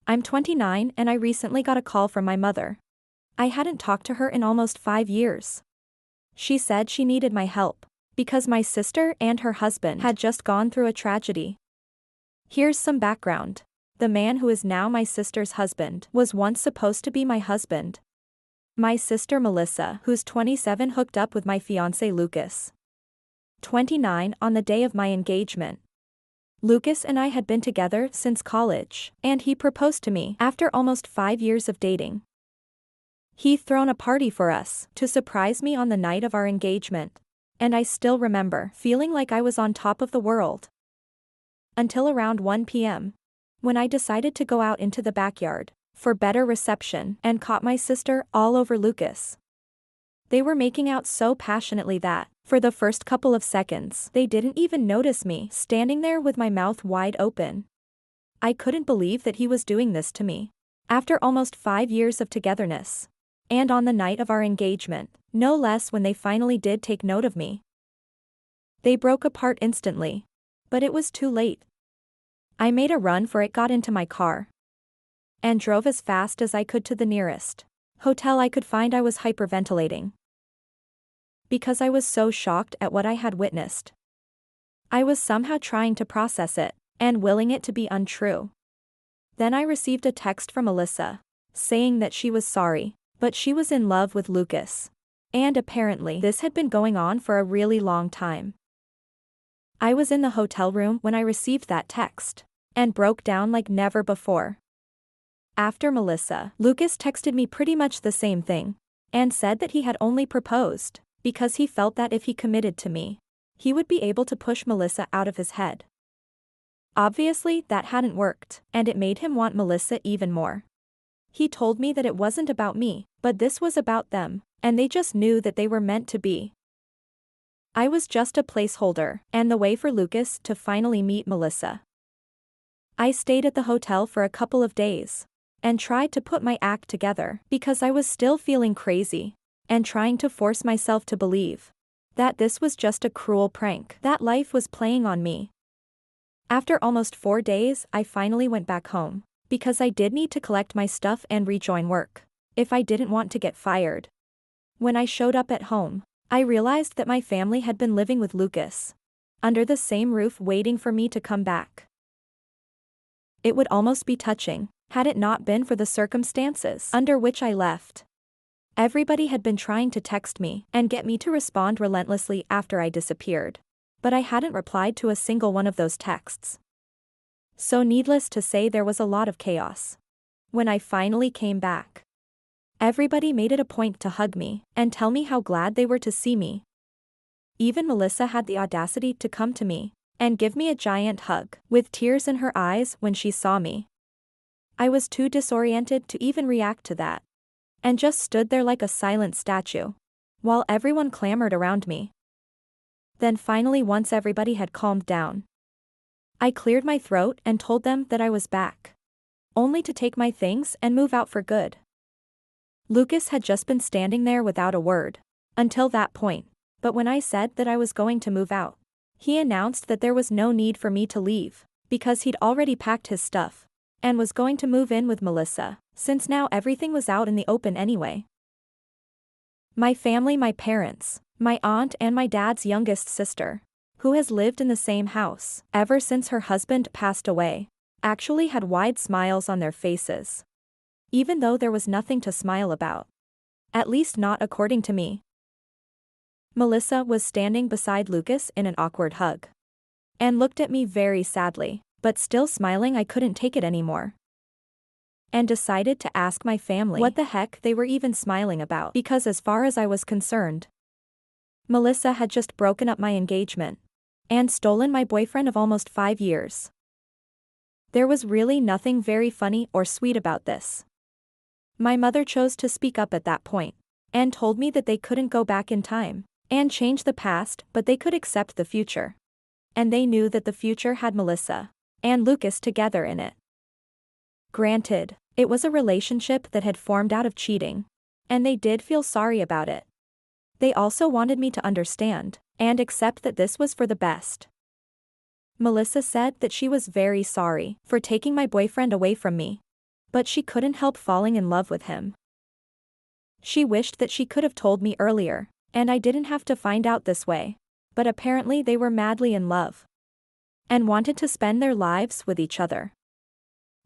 I'm 29 and I recently got a call from my mother. I hadn't talked to her in almost 5 years. She said she needed my help because my sister and her husband had just gone through a tragedy. Here's some background. The man who is now my sister's husband was once supposed to be my husband. My sister Melissa, who's 27, hooked up with my fiancé Lucas, 29, on the day of my engagement. Lucas and I had been together since college, and he proposed to me after almost 5 years of dating. He'd thrown a party for us to surprise me on the night of our engagement, and I still remember feeling like I was on top of the world. Until around 1 p.m. when I decided to go out into the backyard for better reception and caught my sister all over Lucas. They were making out so passionately that, for the first couple of seconds, they didn't even notice me standing there with my mouth wide open. I couldn't believe that he was doing this to me. After almost 5 years of togetherness. And on the night of our engagement, no less, when they finally did take note of me. They broke apart instantly. But it was too late. I made a run for it, got into my car, and drove as fast as I could to the nearest hotel I could find. I was hyperventilating because I was so shocked at what I had witnessed. I was somehow trying to process it and willing it to be untrue. Then I received a text from Melissa saying that she was sorry, but she was in love with Lucas. And apparently this had been going on for a really long time. I was in the hotel room when I received that text and broke down like never before. After Melissa, Lucas texted me pretty much the same thing and said that he had only proposed because he felt that if he committed to me, he would be able to push Melissa out of his head. Obviously, that hadn't worked, and it made him want Melissa even more. He told me that it wasn't about me, but this was about them, and they just knew that they were meant to be. I was just a placeholder, and the way for Lucas to finally meet Melissa. I stayed at the hotel for a couple of days and tried to put my act together because I was still feeling crazy and trying to force myself to believe that this was just a cruel prank that life was playing on me. After almost 4 days, I finally went back home because I did need to collect my stuff and rejoin work if I didn't want to get fired. When I showed up at home, I realized that my family had been living with Lucas under the same roof, waiting for me to come back. It would almost be touching had it not been for the circumstances under which I left. Everybody had been trying to text me and get me to respond relentlessly after I disappeared, but I hadn't replied to a single one of those texts. So needless to say, there was a lot of chaos. When I finally came back, everybody made it a point to hug me and tell me how glad they were to see me. Even Melissa had the audacity to come to me and give me a giant hug with tears in her eyes when she saw me. I was too disoriented to even react to that, and just stood there like a silent statue while everyone clamored around me. Then finally, once everybody had calmed down, I cleared my throat and told them that I was back, only to take my things and move out for good. Lucas had just been standing there without a word until that point, but when I said that I was going to move out, he announced that there was no need for me to leave because he'd already packed his stuff and was going to move in with Melissa, since now everything was out in the open anyway. My family, my parents, my aunt and my dad's youngest sister, who has lived in the same house ever since her husband passed away, actually had wide smiles on their faces, even though there was nothing to smile about. At least not according to me. Melissa was standing beside Lucas in an awkward hug and looked at me very sadly, but still smiling. I couldn't take it anymore and decided to ask my family what the heck they were even smiling about, because as far as I was concerned, Melissa had just broken up my engagement and stolen my boyfriend of almost 5 years. There was really nothing very funny or sweet about this. My mother chose to speak up at that point and told me that they couldn't go back in time and change the past, but they could accept the future. And they knew that the future had Melissa and Lucas together in it. Granted, it was a relationship that had formed out of cheating, and they did feel sorry about it. They also wanted me to understand and accept that this was for the best. Melissa said that she was very sorry for taking my boyfriend away from me, but she couldn't help falling in love with him. She wished that she could have told me earlier, and I didn't have to find out this way. But apparently they were madly in love and wanted to spend their lives with each other.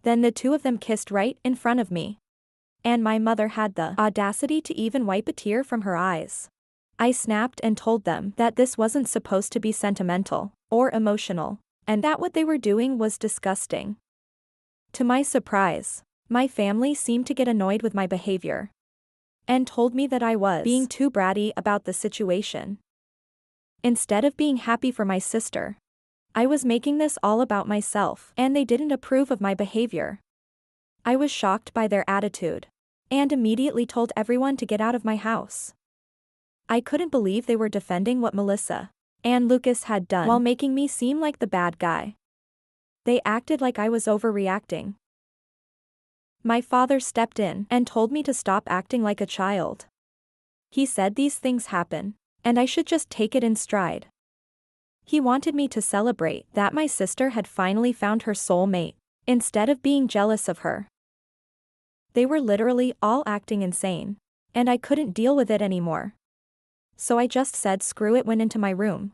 Then the two of them kissed right in front of me. And my mother had the audacity to even wipe a tear from her eyes. I snapped and told them that this wasn't supposed to be sentimental or emotional, and that what they were doing was disgusting. To my surprise, my family seemed to get annoyed with my behavior and told me that I was being too bratty about the situation. Instead of being happy for my sister, I was making this all about myself, and they didn't approve of my behavior. I was shocked by their attitude and immediately told everyone to get out of my house. I couldn't believe they were defending what Melissa and Lucas had done while making me seem like the bad guy. They acted like I was overreacting. My father stepped in and told me to stop acting like a child. He said these things happen, and I should just take it in stride. He wanted me to celebrate that my sister had finally found her soulmate, instead of being jealous of her. They were literally all acting insane, and I couldn't deal with it anymore. So I just said screw it, went into my room,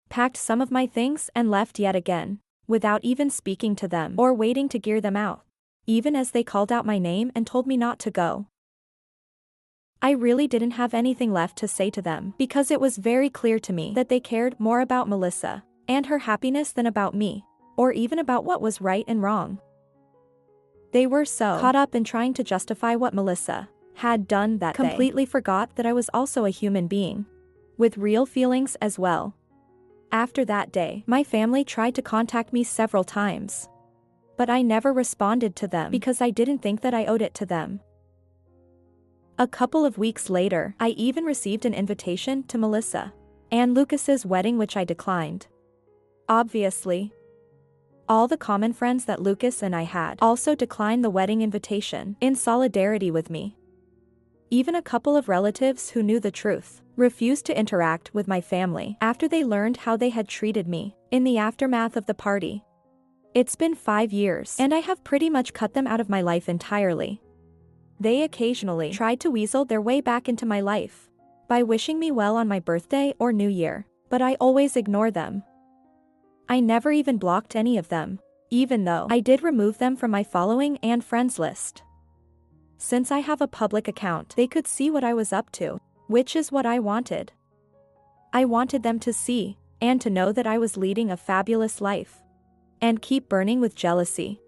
packed some of my things and left yet again, without even speaking to them or waiting to gear them out, even as they called out my name and told me not to go. I really didn't have anything left to say to them because it was very clear to me that they cared more about Melissa and her happiness than about me, or even about what was right and wrong. They were so caught up in trying to justify what Melissa had done that they completely forgot that I was also a human being, with real feelings as well. After that day, my family tried to contact me several times, but I never responded to them because I didn't think that I owed it to them. A couple of weeks later, I even received an invitation to Melissa and Lucas's wedding, which I declined. Obviously, all the common friends that Lucas and I had also declined the wedding invitation in solidarity with me. Even a couple of relatives who knew the truth refused to interact with my family after they learned how they had treated me in the aftermath of the party. It's been 5 years, and I have pretty much cut them out of my life entirely. They occasionally tried to weasel their way back into my life by wishing me well on my birthday or New Year, but I always ignore them. I never even blocked any of them, even though I did remove them from my following and friends list. Since I have a public account, they could see what I was up to, which is what I wanted. I wanted them to see and to know that I was leading a fabulous life and keep burning with jealousy.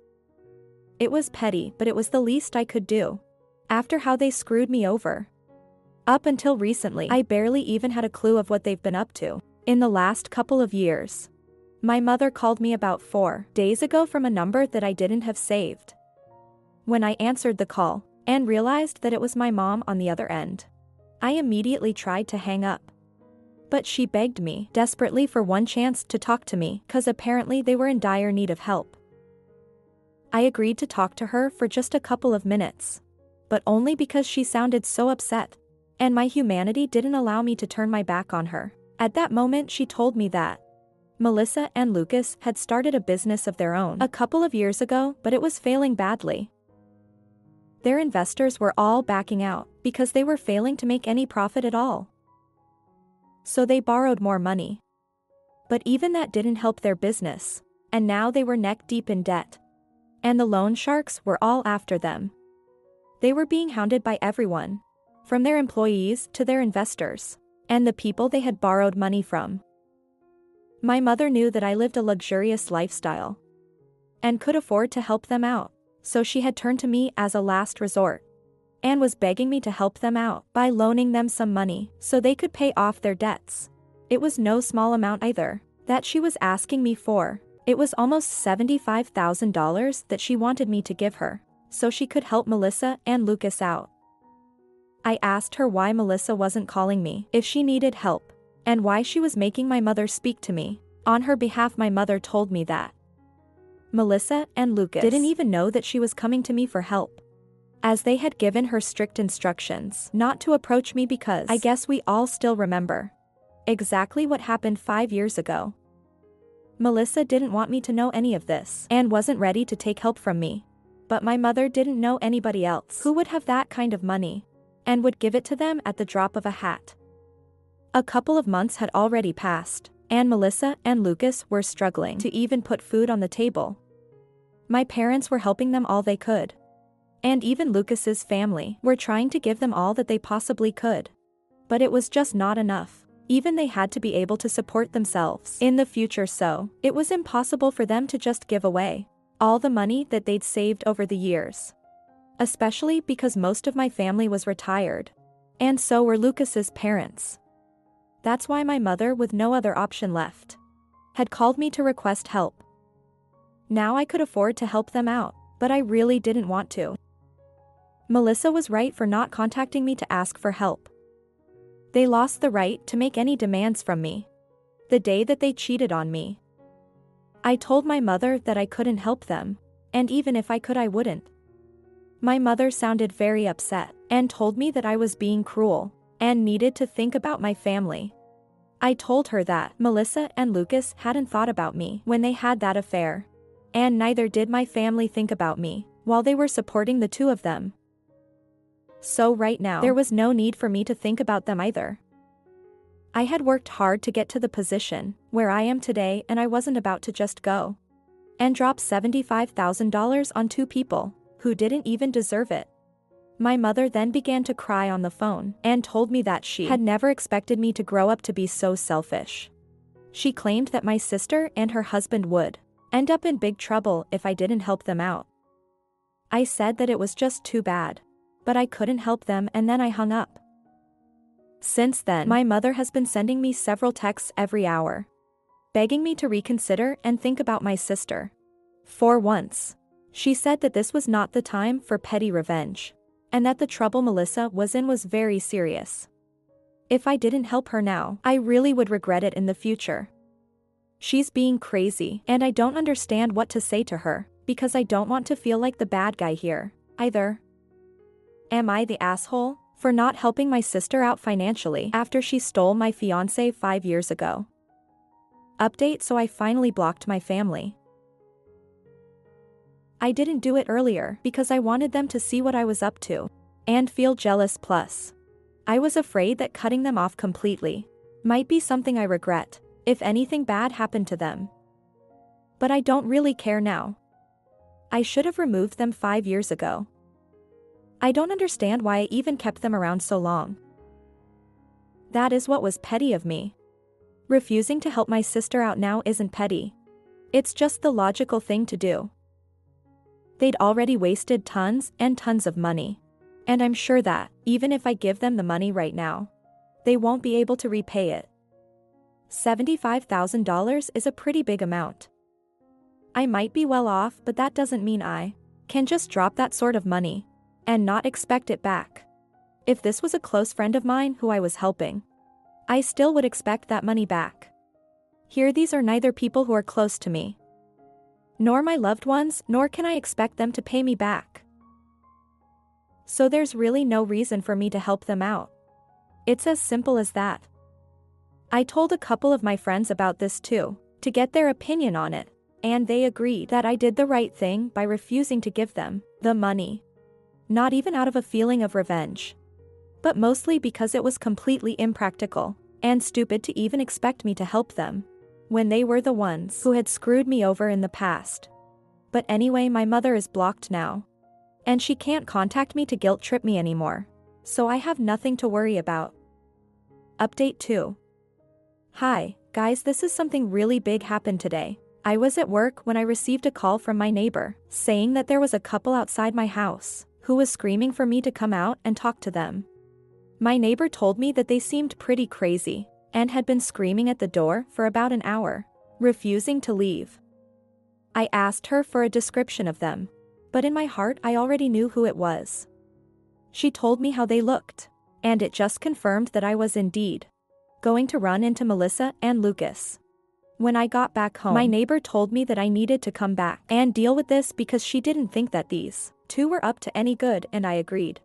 It was petty, but it was the least I could do after how they screwed me over. Up until recently, I barely even had a clue of what they've been up to in the last couple of years. My mother called me about 4 days ago from a number that I didn't have saved. When I answered the call and realized that it was my mom on the other end, I immediately tried to hang up. But she begged me desperately for one chance to talk to me, cause apparently they were in dire need of help. I agreed to talk to her for just a couple of minutes, but only because she sounded so upset, and my humanity didn't allow me to turn my back on her. At that moment, she told me that Melissa and Lucas had started a business of their own a couple of years ago, but it was failing badly. Their investors were all backing out because they were failing to make any profit at all. So they borrowed more money. But even that didn't help their business, and now they were neck deep in debt. And the loan sharks were all after them. They were being hounded by everyone, from their employees to their investors, and the people they had borrowed money from. My mother knew that I lived a luxurious lifestyle and could afford to help them out, so she had turned to me as a last resort and was begging me to help them out by loaning them some money so they could pay off their debts. It was no small amount either that she was asking me for. It was almost $75,000 that she wanted me to give her so she could help Melissa and Lucas out. I asked her why Melissa wasn't calling me if she needed help, and why she was making my mother speak to me on her behalf. My mother told me that Melissa and Lucas didn't even know that she was coming to me for help, as they had given her strict instructions not to approach me because I guess we all still remember exactly what happened 5 years ago. Melissa didn't want me to know any of this and wasn't ready to take help from me, But my mother didn't know anybody else who would have that kind of money and would give it to them at the drop of a hat. A couple of months had already passed, and Melissa and Lucas were struggling to even put food on the table. My parents were helping them all they could. And even Lucas's family were trying to give them all that they possibly could. But it was just not enough. Even they had to be able to support themselves in the future, so it was impossible for them to just give away all the money that they'd saved over the years. Especially because most of my family was retired. And so were Lucas's parents. That's why my mother, with no other option left, had called me to request help. Now I could afford to help them out, but I really didn't want to. Melissa was right for not contacting me to ask for help. They lost the right to make any demands from me the day that they cheated on me. I told my mother that I couldn't help them, and even if I could, I wouldn't. My mother sounded very upset and told me that I was being cruel and needed to think about my family. I told her that Melissa and Lucas hadn't thought about me when they had that affair, and neither did my family think about me while they were supporting the two of them. So right now, there was no need for me to think about them either. I had worked hard to get to the position where I am today, and I wasn't about to just go and drop $75,000 on two people who didn't even deserve it. My mother then began to cry on the phone and told me that she had never expected me to grow up to be so selfish. She claimed that my sister and her husband would end up in big trouble if I didn't help them out. I said that it was just too bad, but I couldn't help them, and then I hung up. Since then, my mother has been sending me several texts every hour, begging me to reconsider and think about my sister. For once, she said that this was not the time for petty revenge, and that the trouble Melissa was in was very serious. If I didn't help her now, I really would regret it in the future. She's being crazy, and I don't understand what to say to her, because I don't want to feel like the bad guy here, either. Am I the asshole for not helping my sister out financially after she stole my fiancé 5 years ago? Update: so I finally blocked my family. I didn't do it earlier because I wanted them to see what I was up to and feel jealous, plus I was afraid that cutting them off completely might be something I regret if anything bad happened to them. But I don't really care now. I should have removed them 5 years ago. I don't understand why I even kept them around so long. That is what was petty of me. Refusing to help my sister out now isn't petty. It's just the logical thing to do. They'd already wasted tons and tons of money. And I'm sure that, even if I give them the money right now, they won't be able to repay it. $75,000 is a pretty big amount. I might be well off, but that doesn't mean I can just drop that sort of money and not expect it back. If this was a close friend of mine who I was helping, I still would expect that money back. Here, these are neither people who are close to me, nor my loved ones, nor can I expect them to pay me back. So there's really no reason for me to help them out. It's as simple as that. I told a couple of my friends about this too, to get their opinion on it, and they agreed that I did the right thing by refusing to give them the money. Not even out of a feeling of revenge, but mostly because it was completely impractical and stupid to even expect me to help them when they were the ones who had screwed me over in the past. But anyway, my mother is blocked now, and she can't contact me to guilt trip me anymore, so I have nothing to worry about. Update 2. Hi, guys, this is something really big happened today. I was at work when I received a call from my neighbor saying that there was a couple outside my house who was screaming for me to come out and talk to them. My neighbor told me that they seemed pretty crazy and had been screaming at the door for about an hour, refusing to leave. I asked her for a description of them, but in my heart I already knew who it was. She told me how they looked, and it just confirmed that I was indeed going to run into Melissa and Lucas. When I got back home, my neighbor told me that I needed to come back and deal with this because she didn't think that these two were up to any good, and I agreed.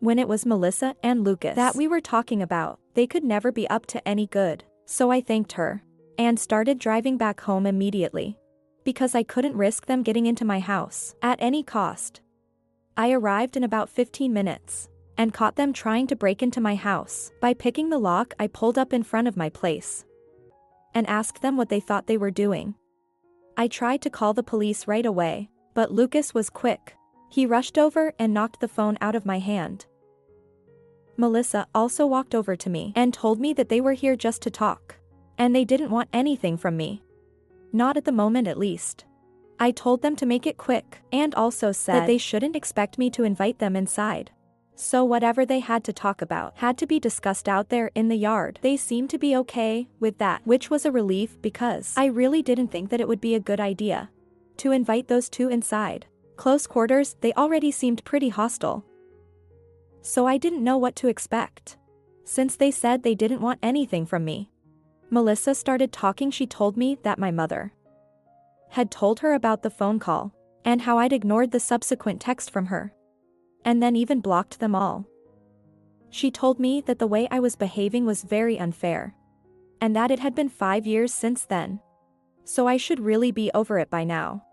When it was Melissa and Lucas that we were talking about, they could never be up to any good, so I thanked her and started driving back home immediately. because I couldn't risk them getting into my house at any cost. I arrived in about 15 minutes and caught them trying to break into my house. By picking the lock, I pulled up in front of my place and asked them what they thought they were doing. I tried to call the police right away, but Lucas was quick. He rushed over and knocked the phone out of my hand. Melissa also walked over to me and told me that they were here just to talk, and they didn't want anything from me. Not at the moment, at least. I told them to make it quick, and also said that they shouldn't expect me to invite them inside. So whatever they had to talk about had to be discussed out there in the yard. They seemed to be okay with that, which was a relief because I really didn't think that it would be a good idea to invite those two inside. Close quarters, they already seemed pretty hostile. So I didn't know what to expect. Since they said they didn't want anything from me, Melissa started talking. She told me that my mother had told her about the phone call and how I'd ignored the subsequent text from her and then even blocked them all. She told me that the way I was behaving was very unfair and that it had been 5 years since then, so I should really be over it by now.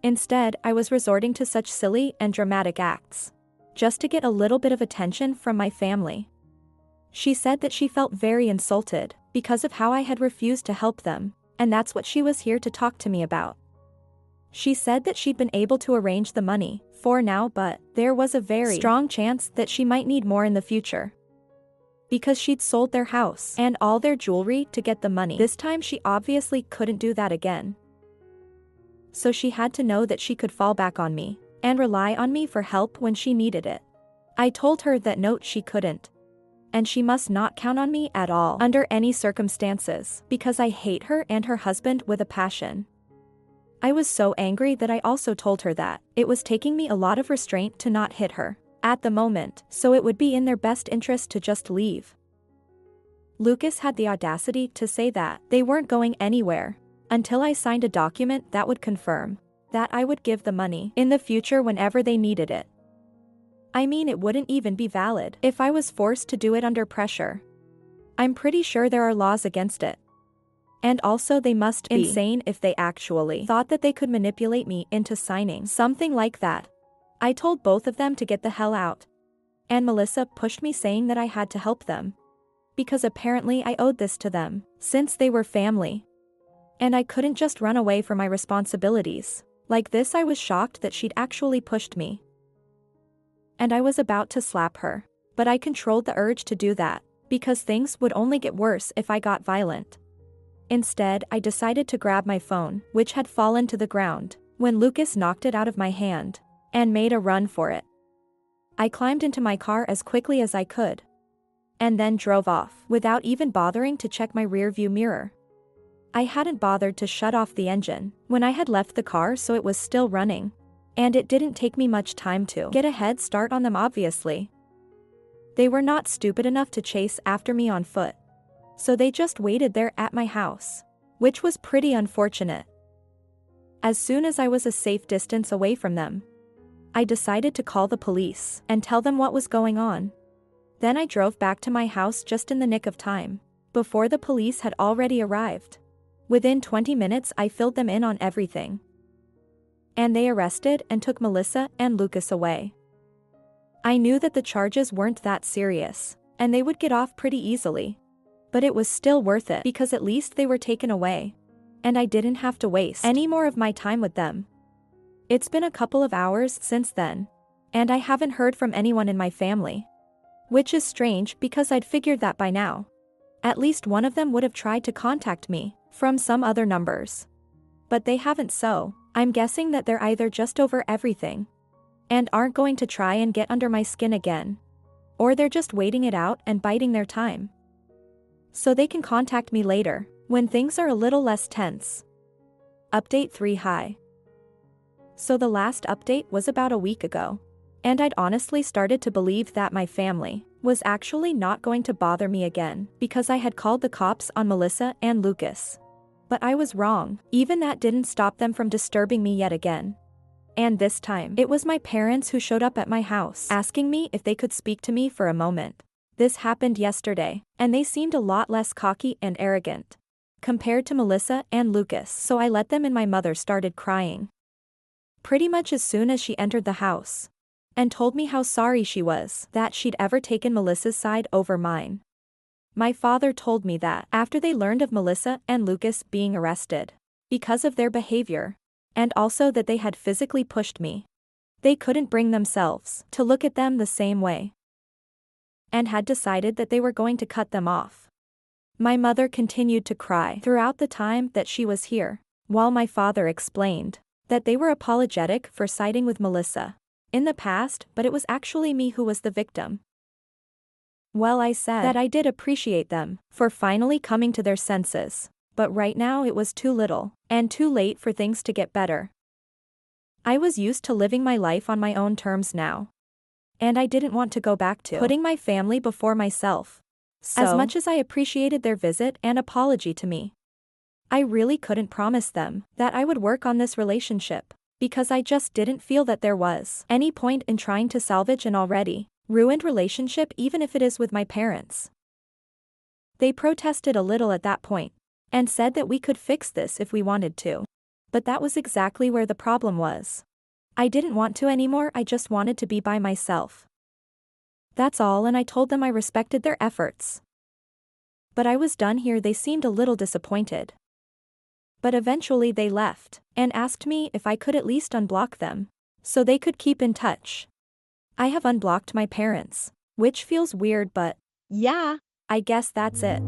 Instead, I was resorting to such silly and dramatic acts just to get a little bit of attention from my family. She said that she felt very insulted because of how I had refused to help them, and that's what she was here to talk to me about. She said that she'd been able to arrange the money for now, but there was a very strong chance that she might need more in the future because she'd sold their house and all their jewelry to get the money. This time she obviously couldn't do that again. So she had to know that she could fall back on me and rely on me for help when she needed it. I told her that no, she couldn't, and she must not count on me at all under any circumstances because I hate her and her husband with a passion. I was so angry that I also told her that it was taking me a lot of restraint to not hit her at the moment, so it would be in their best interest to just leave. Lucas had the audacity to say that they weren't going anywhere until I signed a document that would confirm that I would give the money in the future whenever they needed it. I mean, it wouldn't even be valid if I was forced to do it under pressure. I'm pretty sure there are laws against it. And also they must be insane if they actually thought that they could manipulate me into signing something like that. I told both of them to get the hell out. And Melissa pushed me, saying that I had to help them because apparently I owed this to them since they were family. And I couldn't just run away from my responsibilities like this. I was shocked that she'd actually pushed me. And I was about to slap her, but I controlled the urge to do that because things would only get worse if I got violent. Instead, I decided to grab my phone, which had fallen to the ground when Lucas knocked it out of my hand and made a run for it. I climbed into my car as quickly as I could and then drove off without even bothering to check my rearview mirror. I hadn't bothered to shut off the engine when I had left the car, so it was still running. And it didn't take me much time to get a head start on them, obviously. They were not stupid enough to chase after me on foot, so they just waited there at my house, which was pretty unfortunate. As soon as I was a safe distance away from them, I decided to call the police and tell them what was going on. Then I drove back to my house just in the nick of time, before the police had already arrived. Within 20 minutes I filled them in on everything, and they arrested and took Melissa and Lucas away. I knew that the charges weren't that serious, and they would get off pretty easily. But it was still worth it because at least they were taken away, and I didn't have to waste any more of my time with them. It's been a couple of hours since then, and I haven't heard from anyone in my family, which is strange because I'd figured that by now at least one of them would have tried to contact me from some other numbers. But they haven't, so I'm guessing that they're either just over everything and aren't going to try and get under my skin again, or they're just waiting it out and biding their time so they can contact me later when things are a little less tense. Update 3. Hi. So the last update was about a week ago, and I'd honestly started to believe that my family was actually not going to bother me again because I had called the cops on Melissa and Lucas. But I was wrong. Even that didn't stop them from disturbing me yet again. And this time, it was my parents who showed up at my house asking me if they could speak to me for a moment. This happened yesterday, and they seemed a lot less cocky and arrogant compared to Melissa and Lucas, so I let them, and my mother started crying. Pretty much as soon as she entered the house. And told me how sorry she was that she'd ever taken Melissa's side over mine. My father told me that after they learned of Melissa and Lucas being arrested because of their behavior, and also that they had physically pushed me, they couldn't bring themselves to look at them the same way, and had decided that they were going to cut them off. My mother continued to cry throughout the time that she was here, while my father explained that they were apologetic for siding with Melissa in the past, but it was actually me who was the victim. Well, I said that I did appreciate them for finally coming to their senses, but right now it was too little and too late for things to get better. I was used to living my life on my own terms now, and I didn't want to go back to putting my family before myself. So, as much as I appreciated their visit and apology to me, I really couldn't promise them that I would work on this relationship, because I just didn't feel that there was any point in trying to salvage an already ruined relationship, even if it is with my parents. They protested a little at that point, and said that we could fix this if we wanted to. But that was exactly where the problem was. I didn't want to anymore, I just wanted to be by myself. That's all, and I told them I respected their efforts. But I was done here. They seemed a little disappointed. But eventually they left, and asked me if I could at least unblock them, so they could keep in touch. I have unblocked my parents, which feels weird, but yeah, I guess that's it.